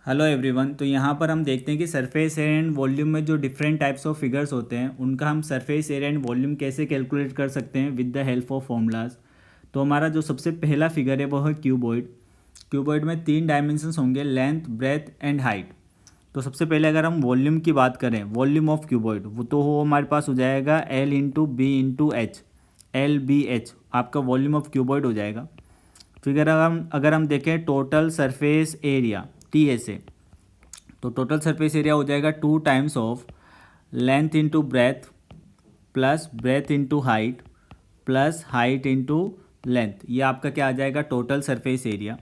Hello everyone. तो यहाँ पर हम देखते हैं कि सरफेस एरिया एंड वॉल्यूम में जो डिफरेंट टाइप्स ऑफ फिगर्स होते हैं उनका हम सरफेस एरिया एंड वॉल्यूम कैसे कैलकुलेट कर सकते हैं with the help of formulas. तो हमारा जो सबसे पहला फिगर है वो है क्यूबॉइड। क्यूबॉइड में 3 डायमेंशंस होंगे, लेंथ, ब्रेथ एंड हाइट। तो सबसे पहले अगर हम वॉल्यूम की बात करें, वॉल्यूम ऑफ क्यूबॉइड, वो तो हो हमारे पास हो जाएगा L into B into H, LBH आपका वॉल्यूम ऑफ क्यूबॉइड हो जाएगा। फिर अगर हम देखें टोटल सरफेस एरिया TSA, तो टोटल सरफेस एरिया हो जाएगा 2 times of length into breadth plus breadth into height plus height into length. ये आपका क्या आ जाएगा, टोटल सरफेस एरिया।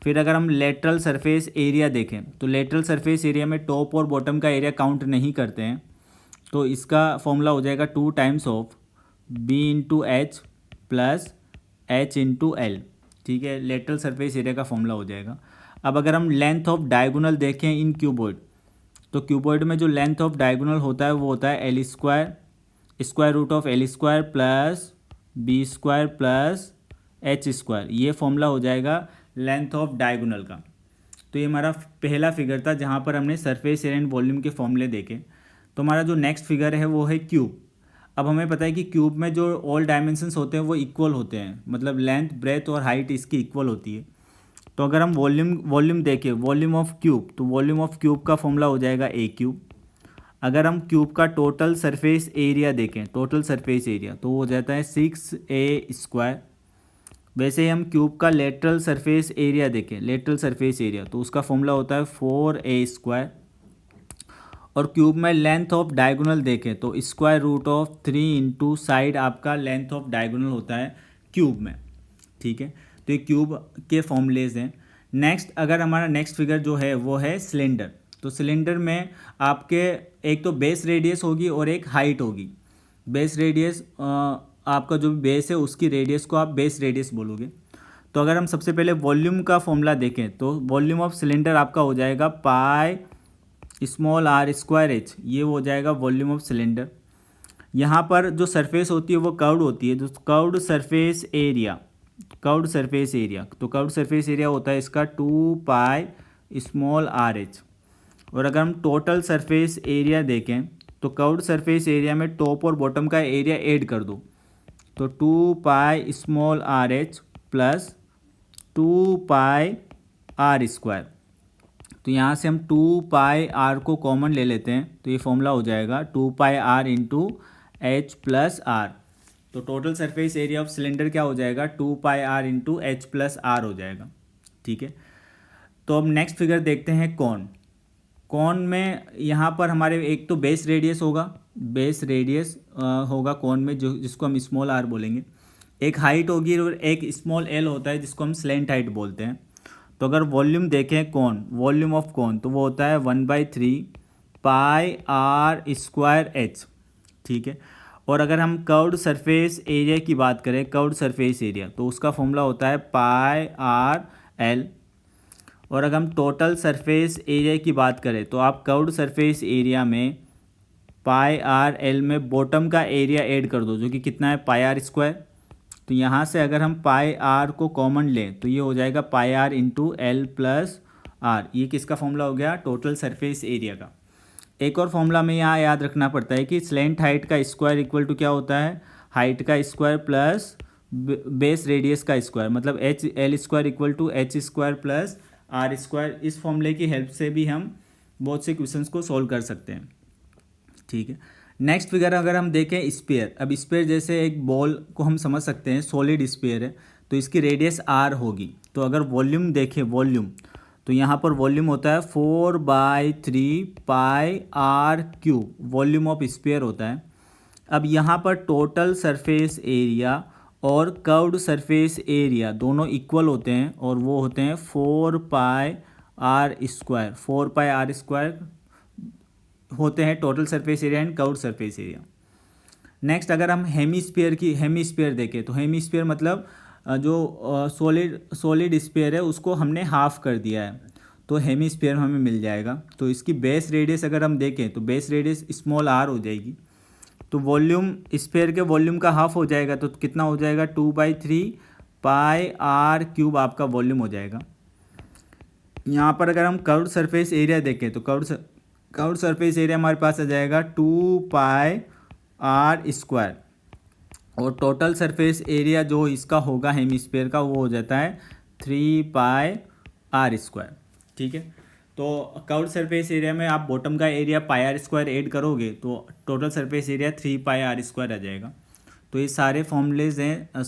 फिर अगर हम लेटरल सरफेस एरिया देखें तो लेटरल सरफेस एरिया में टॉप और बॉटम का एरिया काउंट नहीं करते हैं, तो इसका फॉर्मूला हो जाएगा 2 times of B into H plus H into L. ठीक है, लेटरल सरफेस एरिया का फॉर्मूला हो जाएगा। अब अगर हम लेंथ ऑफ डायगोनल देखें इन क्यूबॉइड, तो क्यूबॉइड में जो लेंथ ऑफ डायगोनल होता है वो होता है L square, square root of L square plus B square plus H square. ये फॉर्मूला हो जाएगा लेंथ ऑफ डायगोनल का। तो ये हमारा पहला फिगर था जहाँ पर हमने सरफेस एरिया एंड वॉल्यूम के फॉर्मूले देखे। तो हमारा जो नेक्स्ट फिगर है वो है क्यूब। अब हमें पता है कि क्यूब में जो ऑल डायमेंशंस होते हैं वो इक्वल होते हैं, मतलब लेंथ, ब्रेथ और हाइट इसकी इक्वल होती है। तो अगर हम वॉल्यूम देखें, वॉल्यूम ऑफ क्यूब, तो वॉल्यूम ऑफ क्यूब का फॉर्मूला हो जाएगा ए क्यूब। अगर हम क्यूब का टोटल सरफेस एरिया देखें, टोटल सरफेस एरिया, तो वो हो जाता है 6a²। वैसे ही हम क्यूब का लेटरल सरफेस एरिया देखें, लेटरल सरफेस एरिया, तो उसका फॉर्मूला होता है 4a²। और क्यूब में लेंथ ऑफ डायगोनल देखें तो square root of 3 into side आपका लेंथ ऑफ डायगोनल होता है क्यूब में। ठीक है, तो ये क्यूब के फॉर्मूलेज हैं। नेक्स्ट, अगर हमारा नेक्स्ट फिगर जो है वो है सिलेंडर। तो सिलेंडर में आपके एक तो बेस रेडियस होगी और एक हाइट होगी। बेस रेडियस आपका जो बेस है उसकी रेडियस को आप बेस रेडियस बोलोगे। तो अगर हम सबसे पहले वॉल्यूम का फॉर्मूला देखें तो वॉल्यूम ऑफ सिलेंडर आपका हो जाएगा pi small R square H. ये हो जाएगा वॉल्यूम ऑफ सिलेंडर। यहाँ पर जो सरफेस होती है वो कर्व्ड होती है, जो curved surface area, curved surface area, तो कर्व्ड सरफेस एरिया होता है इसका 2 पाई स्मॉल आर एच। और अगर हम टोटल सरफेस एरिया देखें तो कर्व्ड सरफेस एरिया में टॉप और बॉटम का एरिया ऐड कर दो, तो 2 pi small R H plus 2 pi are square. तो यहाँ से हम 2 पाई आर को कॉमन ले लेते हैं, तो ये फॉर्मूला हो जाएगा 2 pi r into H plus r. तो total surface area of cylinder क्या हो जाएगा, 2 pi r into H plus r हो जाएगा। ठीक है, तो अब नेक्स्ट फिगर देखते हैं कॉन। कॉन में यहाँ पर हमारे एक तो बेस रेडियस होगा, बेस रेडियस होगा कॉन में, जो जिसको हम स्मॉल आर बोलेंगे। एक हाइट होगी और एक स्मॉल एल होता है जिसको हम स्लेंट हाइट बोलते हैं। तो अगर वॉल्यूम देखें कॉन, वॉल्यूम ऑफ कॉन, तो वो होता है 1/3 पाई आर स्क्वायर एच। ठीक है, और अगर हम कर्व्ड सरफेस एरिया की बात करें, कर्व्ड सरफेस एरिया, तो उसका फॉर्मूला होता है पाई आर एल। और अगर हम टोटल सरफेस एरिया की बात करें तो आप कर्व्ड सरफेस एरिया में पाई आर एल में बॉटम का एरिया ऐड कर दो, जो कि कितना है, पाई आर स्क्वायर। तो यहाँ से अगर हम पाई आर को कॉमन लें तो ये हो जाएगा pi r into l plus r. ये किसका फॉर्मूला हो गया, टोटल सरफेस एरिया का। एक और फॉर्मूला में यहाँ याद रखना पड़ता है कि स्लेंट हाइट का स्क्वायर इक्वल टू क्या होता है, हाइट का स्क्वायर प्लस बेस रेडियस का स्क्वायर, मतलब H L square equal to H square plus R square. इस फॉर्मूले की हेल्प से भी हम बहुत से क्वेश्चंस को सॉल्व कर सकते हैं। ठीक है, नेक्स्ट फिगर अगर हम देखें स्पेयर। अब स्पेयर जैसे एक बॉल को हम समझ सकते हैं, सॉलिड स्पेयर है, तो इसकी रेडियस आर होगी। तो अगर वॉल्यूम देखें, वॉल्यूम, तो यहाँ पर वॉल्यूम होता है 4/3 pi r cube, volume of sphere होता है। अब यहाँ पर टोटल सरफेस एरिया और कर्व्ड सरफेस एरिया दोनों इक्वल होते हैं, और वो होते हैं 4 pi are square. 4 pi are square होते हैं total surface area and curved surface area. Next, अगर हम हेमीस्फीयर देखें तो हेमीस्फीयर मतलब जो सॉलिड स्फीयर है उसको हमने हाफ कर दिया है, तो हेमीस्फीयर हमें मिल जाएगा। तो इसकी बेस रेडियस अगर हम देखें तो बेस रेडियस स्मॉल आर हो जाएगी। तो वॉल्यूम स्फीयर के वॉल्यूम का हाफ हो जाएगा, तो कितना हो जाएगा, 2/3 पाई आर क्यूब आपका वॉल्यूम हो जाएगा। यहाँ पर अगर हम कर्व्ड सरफेस एरिया देखें तो कर्व्ड सरफेस एरिया हमारे पास आ जाएगा 2πr²। और टोटल सरफेस एरिया जो इसका होगा हेमिस्फीयर का वो हो जाता है 3πr²। ठीक है, तो कर्व्ड सरफेस एरिया में आप बॉटम का एरिया πr² ऐड करोगे तो टोटल सरफेस एरिया 3πr² आ जाएगा। तो ये सारे फॉर्मूलेज हैं